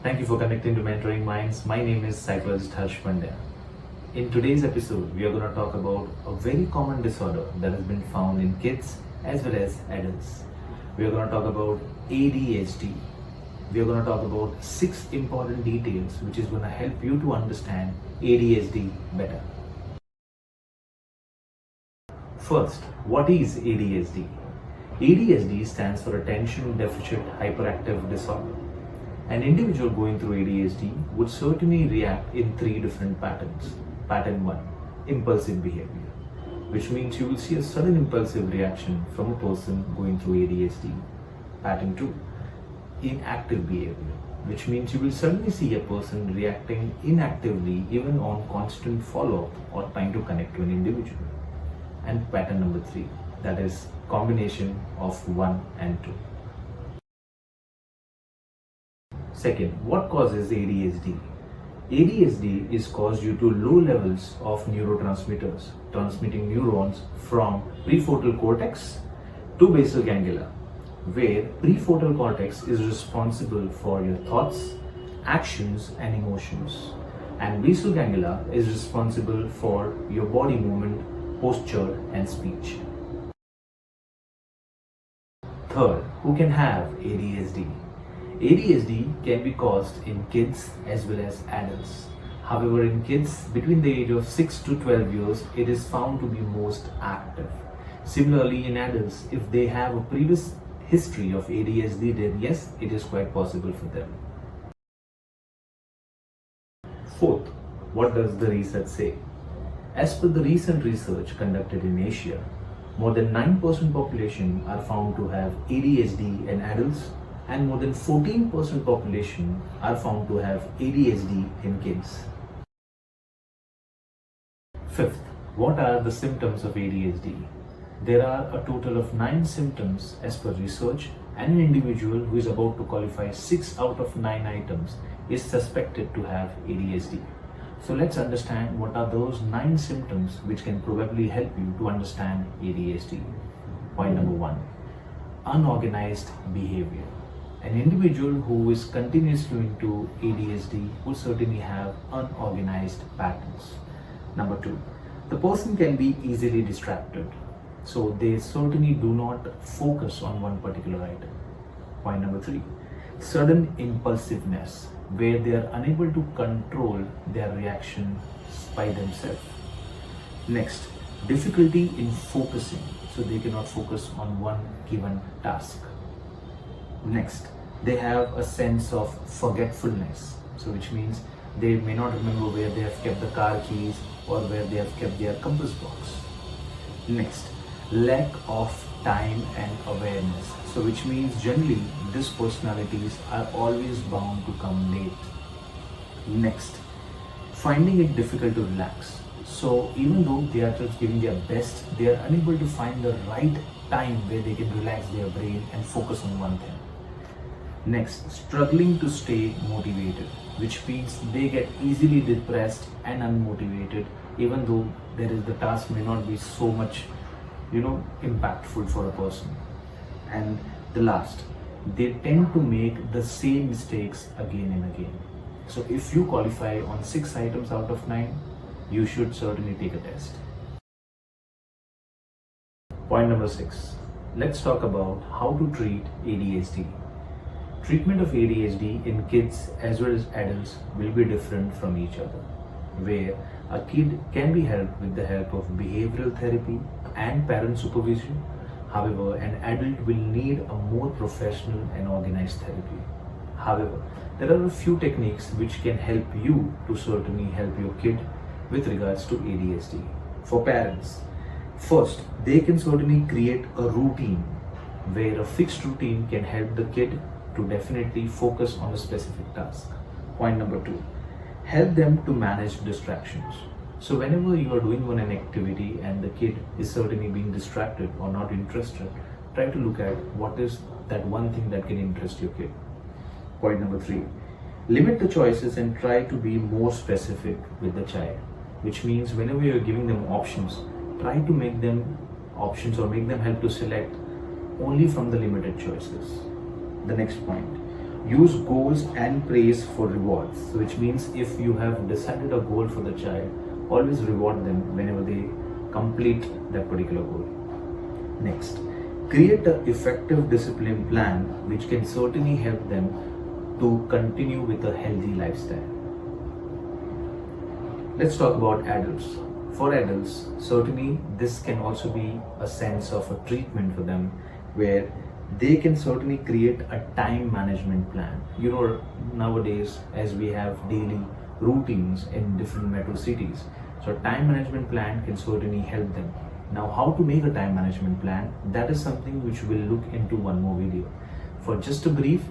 Thank you for connecting to Mentoring Minds. My name is psychologist Harsh Pandya. In today's episode, we are going to talk about a very common disorder that has been found in kids as well as adults. We are going to talk about ADHD. We are going to talk about 6 important details which is going to help you to understand ADHD better. First, what is ADHD? ADHD stands for Attention Deficit Hyperactive Disorder. An individual going through ADHD would certainly react in 3 different patterns. Pattern 1, impulsive behavior, which means you will see a sudden impulsive reaction from a person going through ADHD. Pattern 2, inactive behavior, which means you will suddenly see a person reacting inactively even on constant follow-up or trying to connect to an individual. And pattern number 3, that is combination of 1 and 2. Second, what causes ADHD? ADHD is caused due to low levels of neurotransmitters, transmitting neurons from prefrontal cortex to basal ganglia, where prefrontal cortex is responsible for your thoughts, actions and emotions, and basal ganglia is responsible for your body movement, posture and speech. Third, who can have ADHD? ADHD can be caused in kids as well as adults. However, in kids between the age of 6 to 12 years, it is found to be most active. Similarly, in adults, if they have a previous history of ADHD, then yes, it is quite possible for them. Fourth, what does the research say? As per the recent research conducted in Asia, more than 9% population are found to have ADHD in adults, and more than 14% population are found to have ADHD in kids. Fifth, what are the symptoms of ADHD? There are a total of 9 symptoms as per research, and an individual who is about to qualify 6 out of 9 items is suspected to have ADHD. So let's understand what are those 9 symptoms which can probably help you to understand ADHD. Point number 1, unorganized behavior. An individual who is continuously into ADHD will certainly have unorganized patterns. Number 2, the person can be easily distracted, so they certainly do not focus on one particular item. Point number 3, sudden impulsiveness, where they are unable to control their reactions by themselves. Next, difficulty in focusing, so they cannot focus on one given task. Next, they have a sense of forgetfulness, so which means they may not remember where they have kept the car keys or where they have kept their compass box. Next, lack of time and awareness, so which means generally these personalities are always bound to come late. Next, finding it difficult to relax, so even though they are just giving their best, they are unable to find the right time where they can relax their brain and focus on one thing. Next, struggling to stay motivated, which means they get easily depressed and unmotivated, even though the task may not be so much, impactful for a person. And the last, they tend to make the same mistakes again and again. So if you qualify on 6 items out of 9, you should certainly take a test. Point number 6, let's talk about how to treat ADHD. Treatment of ADHD in kids as well as adults will be different from each other, where a kid can be helped with the help of behavioral therapy and parent supervision. However, an adult will need a more professional and organized therapy. However, there are a few techniques which can help you to certainly help your kid with regards to ADHD. For parents, first, they can certainly create a routine where a fixed routine can help the kid to definitely focus on a specific task. Point number 2, help them to manage distractions. So whenever you are doing an activity and the kid is certainly being distracted or not interested, try to look at what is that one thing that can interest your kid. Point number 3, limit the choices and try to be more specific with the child, which means whenever you are giving them options, try to make them options or make them help to select only from the limited choices. The next point, Use goals and praise for rewards. So which means if you have decided a goal for the child, always reward them whenever they complete that particular goal. Next, create an effective discipline plan which can certainly help them to continue with a healthy lifestyle. Let's talk about adults. For adults, certainly this can also be a sense of a treatment for them where they can certainly create a time management plan. Nowadays, as we have daily routines in different metro cities, so time management plan can certainly help them. Now, how to make a time management plan, that is something which we'll look into one more video. For just a brief,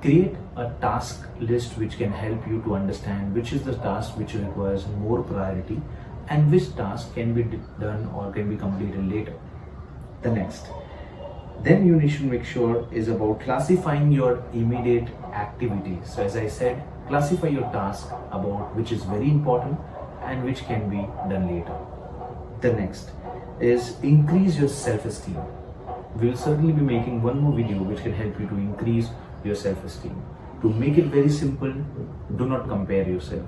create a task list which can help you to understand which is the task which requires more priority and which task can be done or can be completed later. The next, then you need to make sure is about classifying your immediate activities. So as I said, classify your task about which is very important and which can be done later. The next is increase your self-esteem. We'll certainly be making one more video which can help you to increase your self-esteem. To make it very simple, do not compare yourself.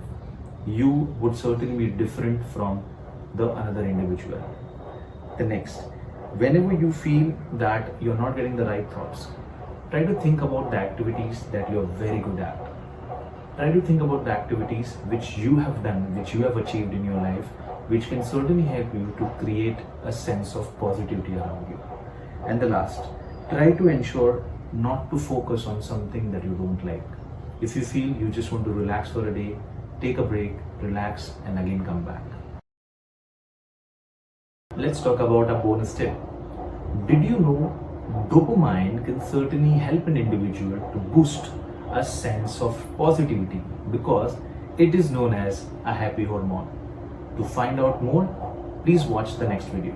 You would certainly be different from the another individual. The next, whenever you feel that you're not getting the right thoughts, try to think about the activities that you're very good at. Try to think about the activities which you have done, which you have achieved in your life, which can certainly help you to create a sense of positivity around you. And the last, try to ensure not to focus on something that you don't like. If you feel you just want to relax for a day, take a break, relax, and again come back. Let's talk about a bonus tip. Did you know dopamine can certainly help an individual to boost a sense of positivity because it is known as a happy hormone. To find out more, please watch the next video.